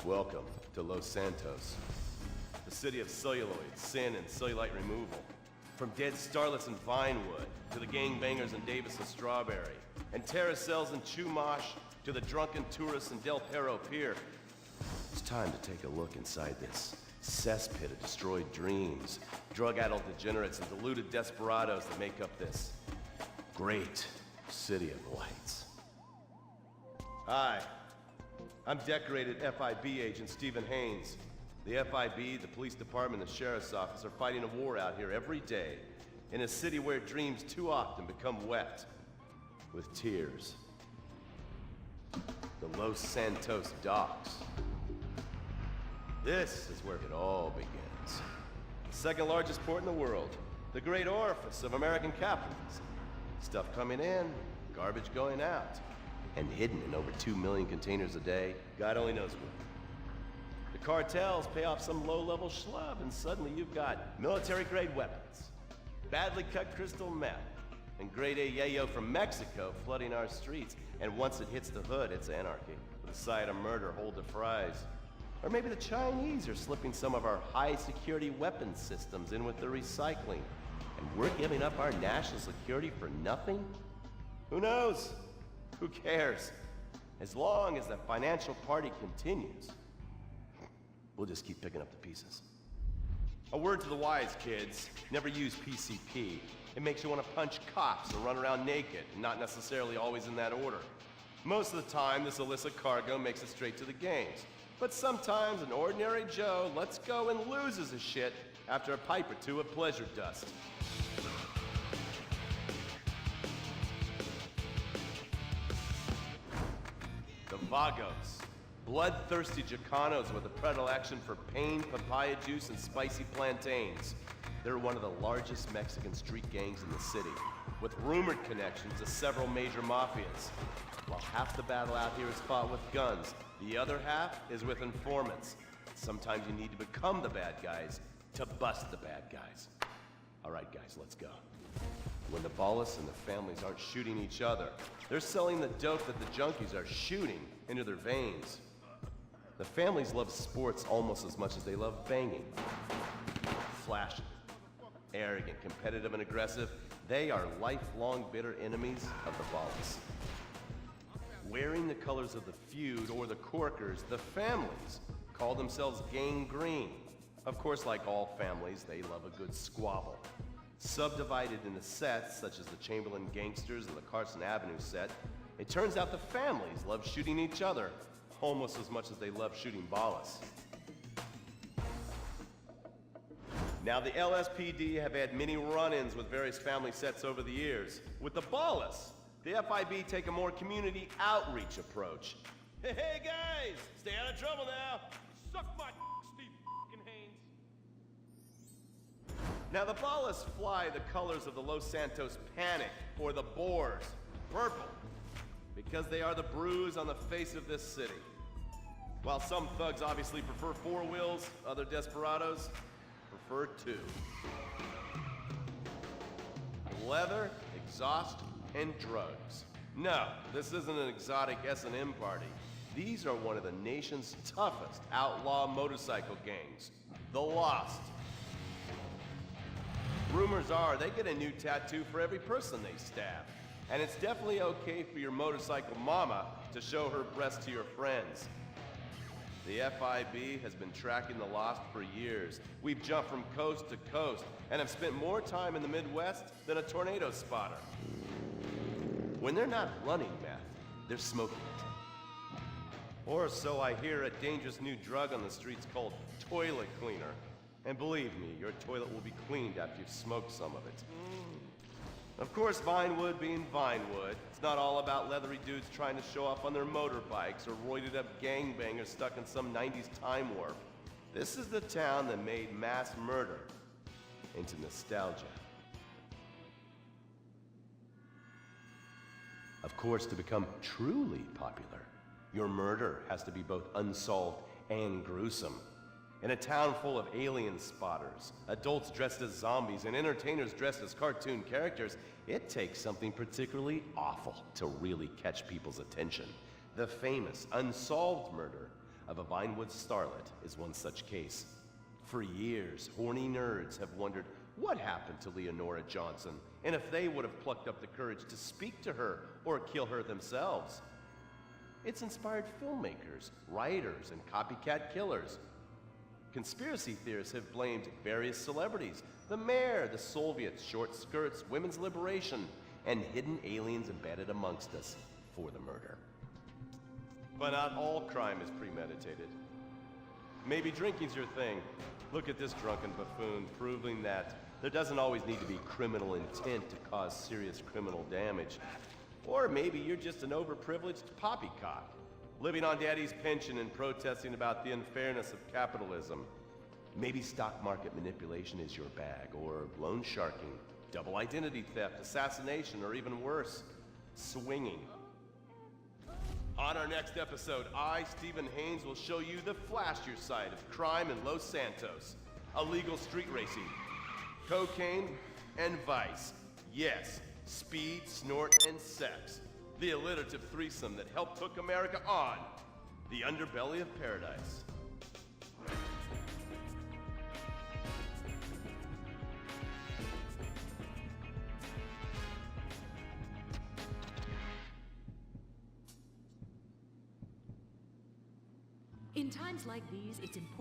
Welcome to Los Santos, the city of celluloid, sin, and cellulite removal. From dead starlets in Vinewood, to the gangbangers in Davis and Strawberry, and terracels in Chumash, to the drunken tourists in Del Perro Pier. It's time to take a look inside this cesspit of destroyed dreams, drug-addled degenerates, and deluded desperados that make up this great city of lights. Hi, I'm decorated FIB agent Stephen Haynes. The FIB, the police department, and the sheriff's office are fighting a war out here every day in a city where dreams too often become wet with tears. The Los Santos docks. This is where it all begins. The second largest port in the world, the great orifice of American capitalism. Stuff coming in, garbage going out, and hidden in over 2 million containers a day, God only knows where. The cartels pay off some low-level schlub, and suddenly you've got military-grade weapons, badly cut crystal meth, and grade A yayo from Mexico flooding our streets. And once it hits the hood, it's anarchy, with a side of murder hold the fries. Or maybe the Chinese are slipping some of our high-security weapons systems in with the recycling, and we're giving up our national security for nothing? Who knows? Who cares? As long as the financial party continues, we'll just keep picking up the pieces. A word to the wise, kids. Never use PCP. It makes you want to punch cops or run around naked, and not necessarily always in that order. Most of the time, this illicit cargo makes it straight to the games. But sometimes an ordinary Joe lets go and loses his shit after a pipe or two of pleasure dust. The Vagos. Bloodthirsty Chicanos with a predilection for pain, papaya juice, and spicy plantains. They're one of the largest Mexican street gangs in the city, with rumored connections to several major mafias. While half the battle out here is fought with guns, the other half is with informants. Sometimes you need to become the bad guys to bust the bad guys. All right, guys, let's go. When the Ballas and the families aren't shooting each other, they're selling the dope that the junkies are shooting into their veins. The families love sports almost as much as they love banging. Flashy, arrogant, competitive, and aggressive, they are lifelong bitter enemies of the Ballas. Wearing the colors of the feud or the Corkers, the families call themselves Gang Green. Of course, like all families, they love a good squabble. Subdivided into sets, such as the Chamberlain Gangsters and the Carson Avenue set, it turns out the families love shooting each other almost as much as they love shooting Ballas. Now, the LSPD have had many run-ins with various family sets over the years. With the Ballas, the FIB take a more community outreach approach. Hey guys, stay out of trouble now. Suck my Steve Haynes. Now the Ballas fly the colors of the Los Santos Panic, or the Boers, purple, because they are the bruise on the face of this city. While some thugs obviously prefer 4 wheels, other desperados prefer 2. Leather, exhaust, and drugs. No, this isn't an exotic S&M party. These are one of the nation's toughest outlaw motorcycle gangs, the Lost. Rumors are they get a new tattoo for every person they stab. And it's definitely okay for your motorcycle mama to show her breast to your friends. The FIB has been tracking the Lost for years. We've jumped from coast to coast and have spent more time in the Midwest than a tornado spotter. When they're not running meth, they're smoking it. Or so I hear, a dangerous new drug on the streets called toilet cleaner. And believe me, your toilet will be cleaned after you've smoked some of it. Of course, Vinewood being Vinewood, it's not all about leathery dudes trying to show off on their motorbikes or roided up gangbangers stuck in some 90s time warp. This is the town that made mass murder into nostalgia. Of course, to become truly popular, your murder has to be both unsolved and gruesome. In a town full of alien spotters, adults dressed as zombies, and entertainers dressed as cartoon characters, it takes something particularly awful to really catch people's attention. The famous, unsolved murder of a Vinewood starlet is one such case. For years, horny nerds have wondered what happened to Leonora Johnson, and if they would have plucked up the courage to speak to her or kill her themselves. It's inspired filmmakers, writers, and copycat killers. Conspiracy theorists have blamed various celebrities, the mayor, the Soviets, short skirts, women's liberation, and hidden aliens embedded amongst us for the murder. But not all crime is premeditated. Maybe drinking's your thing. Look at this drunken buffoon, proving that there doesn't always need to be criminal intent to cause serious criminal damage. Or maybe you're just an overprivileged poppycock, living on daddy's pension and protesting about the unfairness of capitalism. Maybe stock market manipulation is your bag, or loan sharking, double identity theft, assassination, or even worse, swinging. On our next episode, I, Stephen Haynes, will show you the flashier side of crime in Los Santos. Illegal street racing, cocaine, and vice. Yes, speed, snort, and sex. The alliterative threesome that helped hook America on. The Underbelly of Paradise. In times like these, it's important